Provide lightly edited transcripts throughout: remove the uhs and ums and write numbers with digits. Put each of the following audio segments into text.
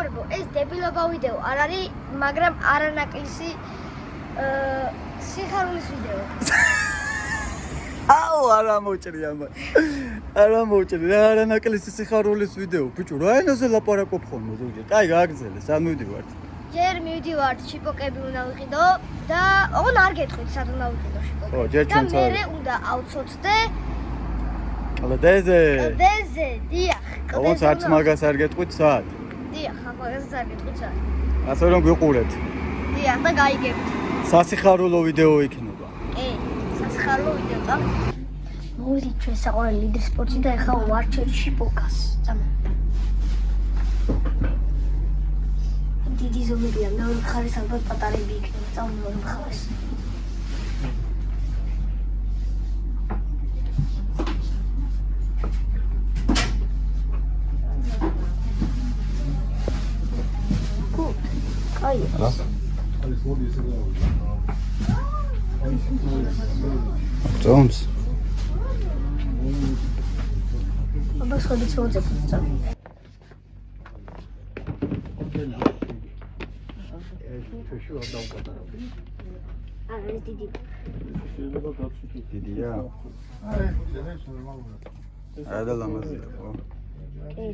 მეგობრებო, ეს დებილობა ვიდეო არ არის, მაგრამ არანაკლისი სიხარულის ვიდეო. აუ, არა მოჭრია მაგ. არა მოჭრია, არანაკლისი სიხარულის ვიდეო. ბიჭო, რა ენაზე ლაპარაკობ ხოლმე ზოგჯერ? კაი, გააგრძელე, სად მივდივართ? ჯერ მივდივართ, შიპოკები უნდა ვიყიდო და ოღონ არ გეტყვით, სად უნდა ვიყიდო შიპოკები. ო, ჯერ ჩვენ წავიდეთ. და მე უნდა ავცოცდე კლდეზე. კლდეზე, დიახ, კლდეზე. ოღონდ არც მაგას არ გეტყვით, სად? დიახ, მაგას არ გეტყვით სად. ასე რომ გიყურეთ. დიახ, და გაიგებთ. სასიხარულო ვიდეო იქნება. კი, სასიხარულო ვიდეო და მოვიდით ჩვენ საყვარელი ლიდერ სპორტში და ეხლა ვარჩევთ შიპოკას. წამო. დიდი ზომებია, მეორე მხარეს ალბათ პატარები იქნება, წამო მეორე მხარეს. Ay. Jones. Აბა სხდით მოძებ. არა, დიდი. დიდია. არა და ლამაზია, ხო? კი.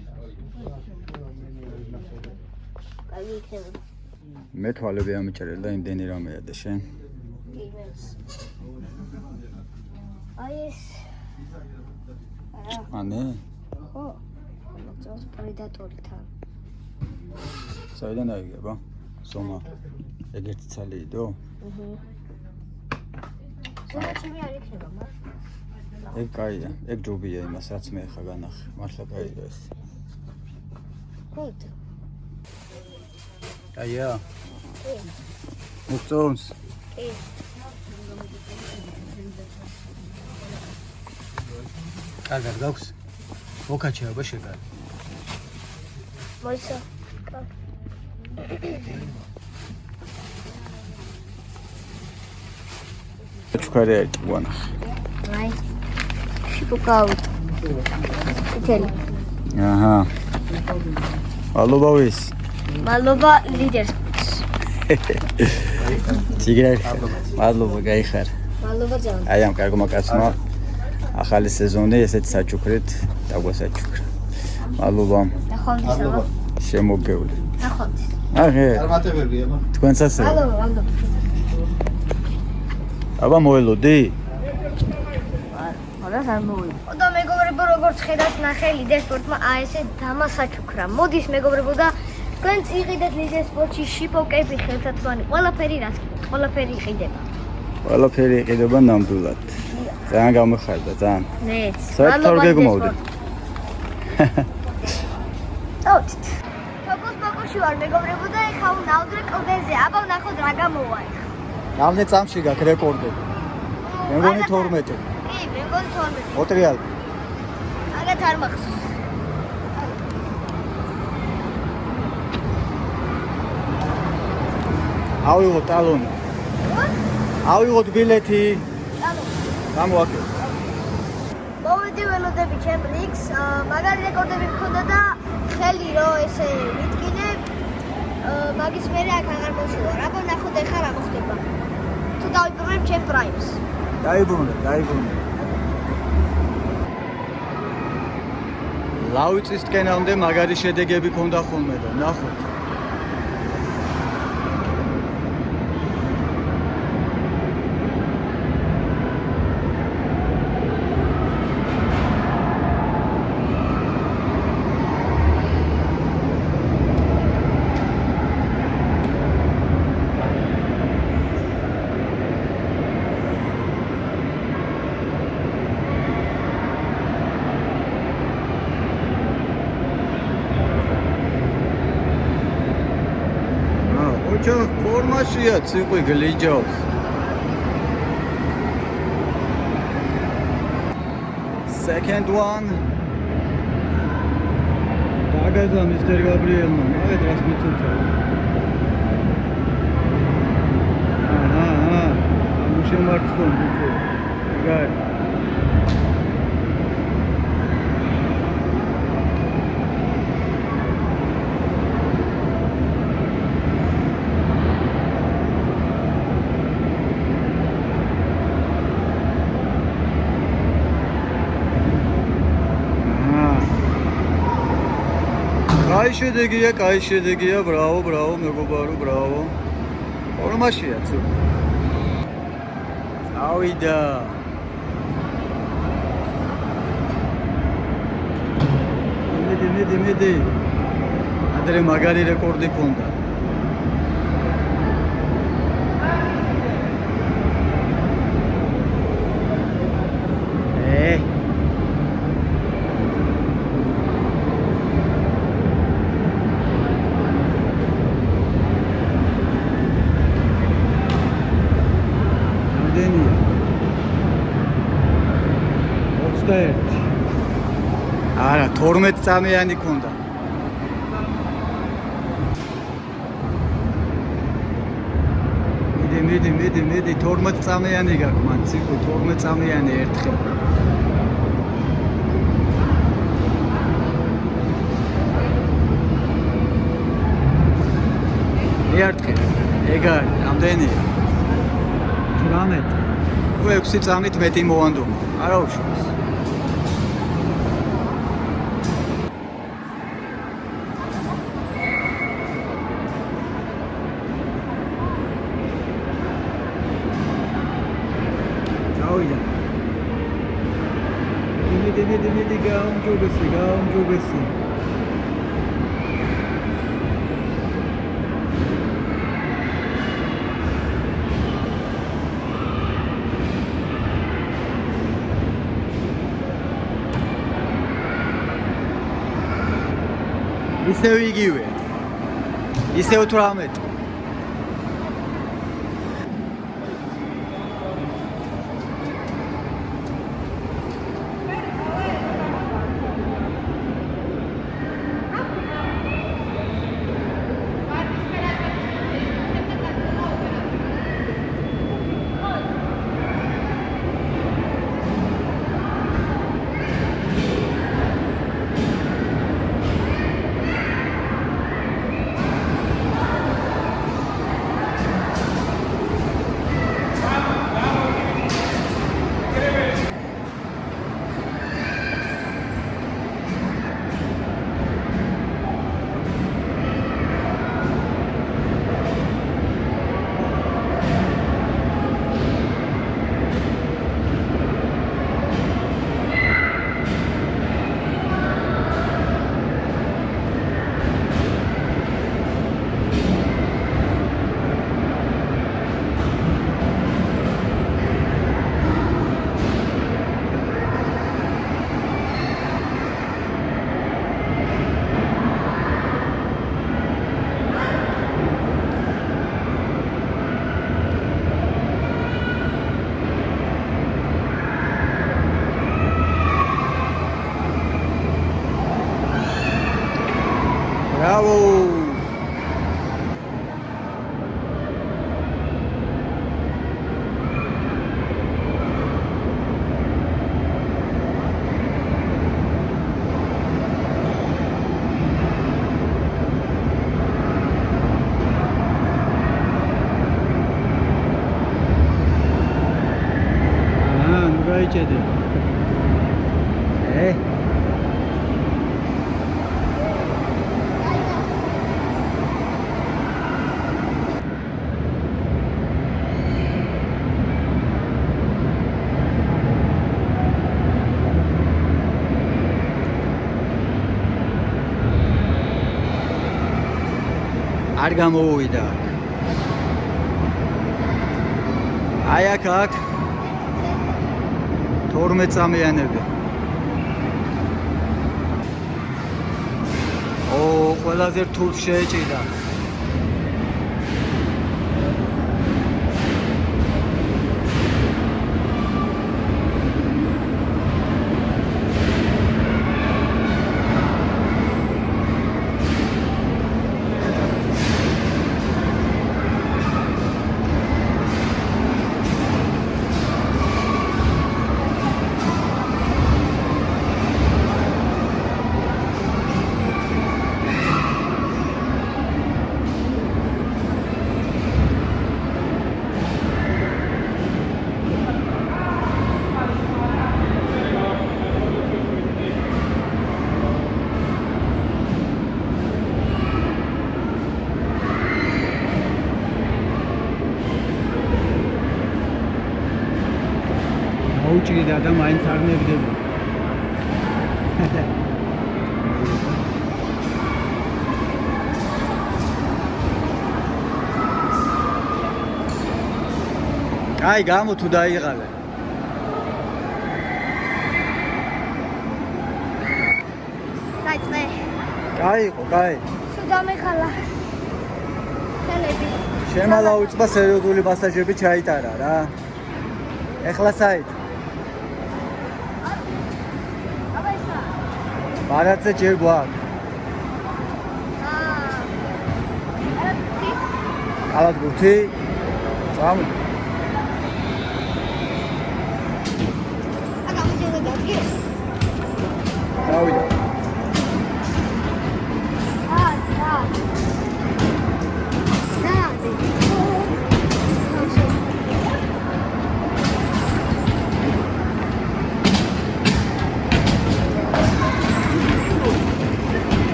კაი იქნება. მე თვალები ამიჭერე და იმდენი რამეა და შენ? აი ეს. ანე? ხო. მოწონს პრედატორი თან. საიდან აიგება? ზომა. ეგერთი ცალი იდო? ზომა ჩემი არ იქნება, მაგრამ ეგ კაია, ეგ ჯობია იმას, რაც მე ხა განახე. მართლა კაია ეს. გუდ. აია. კი. მოწონს. კი. კარგად გაქვს? მოკაჩეობა შეგარი. მოიცა. ჩქარი არ ტუანახე. აი. შიპოკავი. წითელი. აჰა. მადლობა ვის? მადლობა ლიდერს. ციგრად. მადლობა, გაიხარ. მადლობა ძალიან. აი ამ კარგმა კაცმა ახალი სეზონი ესეთ საჩუქრით დაგვასაჩუქრა. მადლობა. ნახვამდის. შემოგევლე. ნახვამდის. აჰე. წარმატებებია. თქვენსაც ასე. მადლობა. აბა მოელოდი? ხოდას არ მოვიდა. და მეგობრებო, როგორც ხედავთ, ნახე ლიდერ სპორტმა ესე დამასაჩუქრა. მოდის მეგობრებო და თქვენც იყიდეთ ლიდერ სპორტში შიპოკები ხელთათმანი. ყველაფერი რაც გიყიდეთ, ყველაფერი იყიდება. ყველაფერი იყიდება ნამდვილად. ძალიან გამიხარდა, ძალიან. მეც. საერთოდ გეგმავდი. წავით. ფოკუს ფოკუსში ვარ მეგობრებო და ეხლა ვნავდრე კლდეზე. აბა ვნახოთ რა გამოვა ეხლა. რამდენი წამში გაქვს რეკორდები? მე მგონი 12. კი, მე მგონი 12. ოტრიალ. აგათ არ მახსოვს. ავიღოთ ტალონი. ავიღოთ ბილეთი. ტალონი. გამოაკე. მოვიდი ველოდები ჩემ რიგს, მაგარი რეკორდები მქონდა და ხელი რო ესე ვიტკინე, მაგის მერე აქ აღარ მოსულა. აბა ნახოთ ეხლა რა მოხდება. თუ დავიბრუნებ ჩემ პრაიმს. დაიბრუნე. ლავიწისკენამდე მაგარი შედეგები ქონდა ხოლმე და ნახოთ. ფორმაშია ციყვი გლიჯავს. Second one. დაგაძა მისტერ გაბრიელმა, მაგათ რას მიწუცა. აჰა, ამუშემარცხო ბიჭო. გარ. კაი შედეგია, ბრავო, მეგობარო, ბრავო. ორმაშია ცუ. ავიდა. მიდი. ადრე მაგარი რეკორდი ქონდა. არა 12 წამიანი ქონდა. მიდი 12 წამიანი გაქვს მან ციკლი 12 წამიანი ერთხელ. ერთხელ ეგ არის რამდენია? 18. 6 წამით მეტი მოვანდომა. არა უშავს. მიდი გაუმჯობესი. ისევ იგივე. ისევ 18. Bravo! Nugayichedi. არ გამოვიდა. აი აქ 12 წამიანები. ყველაზე რთულს შეეჭიდა. უჭირდა და მაინც არ ნებდება. აი, გამო თუ დაიღალე. დაიწყე. კაი, კაი. სულ დამეხალა. ხელები. შემალა უწყდა სერიოზული მასაჟები ჩაიტარა რა. ეხლა საით? აბა ესა. ბარათზე ჯერ გვაქვს. კალათბურთი? წამო. დავიდა.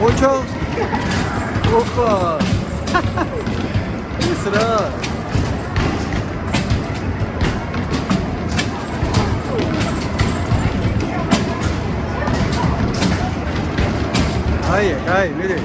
ოჩო. ოპა. ის რა? Ay, mire.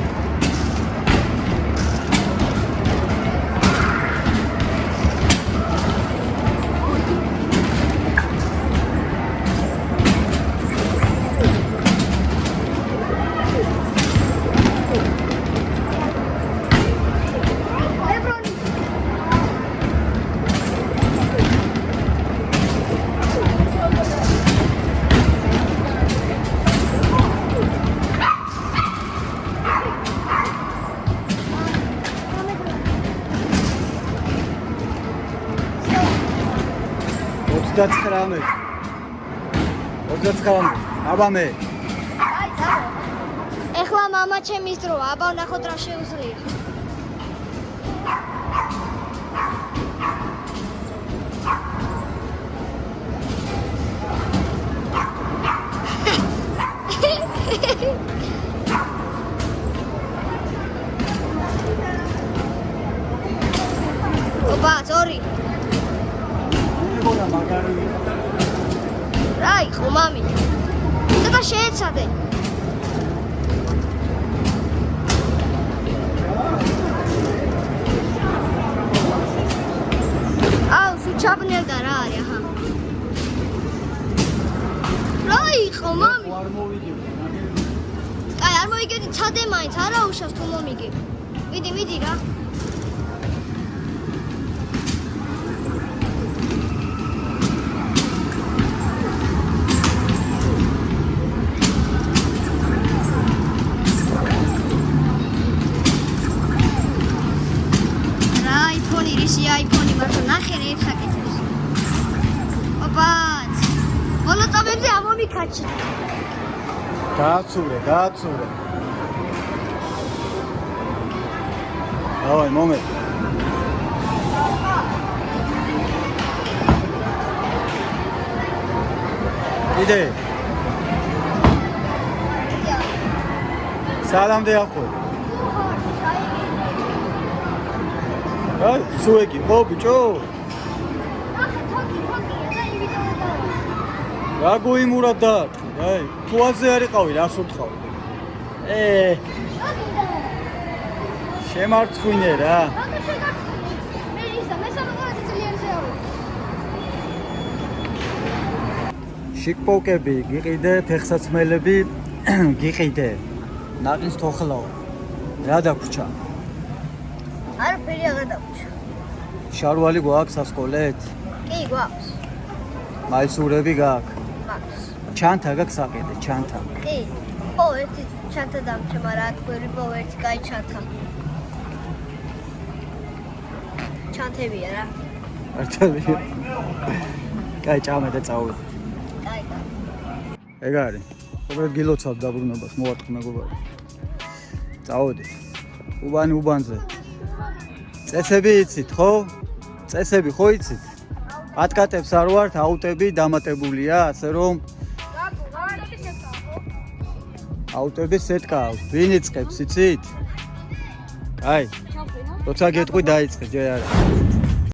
აბა მე. ეხლა მამა ჩემის დროა, აბა ნახოთ რა შეუძლია. ოპა, ზორი. რა იყო მამი? ცოტა შეეცადე. აუ, სულ ჩაბნელდა რა არის, აჰა. რა იყო მამი? არ მოვიგებ. აი, არ მოიგებდი, ცადე მაინც, არა უშავს თუ მომიგებ. მიდი რა. iPhone მარტო ნახე რა ეხაკეთებს. ოპა! მოლოწავებზე ამომიქაჩი. გააცურე. დავაი, მომე. იდე. სალამდე ახო. აი, სუეგი, ხო ბიჭო? ახლა თოკია და იმიტომე დავა. რა გოიმურად დაარტყი, აი, თუაზე არ იყავი, რას უთხოვ? შემარცხვინე რა. რატო შეგარცხვინე? მე ისა, მე სამყაროზე ძლიერი შეავი. შიკპოკები გიყიდე, ფეხსაცმელები გიყიდე. ნაყინს თოხლაო. რა დაგვრჩა? არაფერი აღარ დაგვრჩა. შარვალი გვაქვს სასკოლეთ? კი, გვაქვს. მაისურები გაქვს? მაქვს. ჩანთა გაქვს საყიდე, ჩანთა. კი. ო, ერთი ჩანთა დამჭა, მაგრამ თქვენი პო ერთი კაი ჩანთა. ჩანთებია რა. არჩევია. კაი, ჭამე და წავედი. კაი. ეგ არის. უბრალოდ გილოცავ დაბრუნებას, მოვარტყ მეგობარი. წავედი. უბანზე. წესები იცით, ხო? წესები ხო იცით? ატკატებს არ ვართ, აუტები დამატებულია, ასე რომ აუტების სეტკა აქვს. ვინ იწყებს, იცით? აი, ჩავხვინო. როცა გეტყვი დაიწყე, ჯერ არა.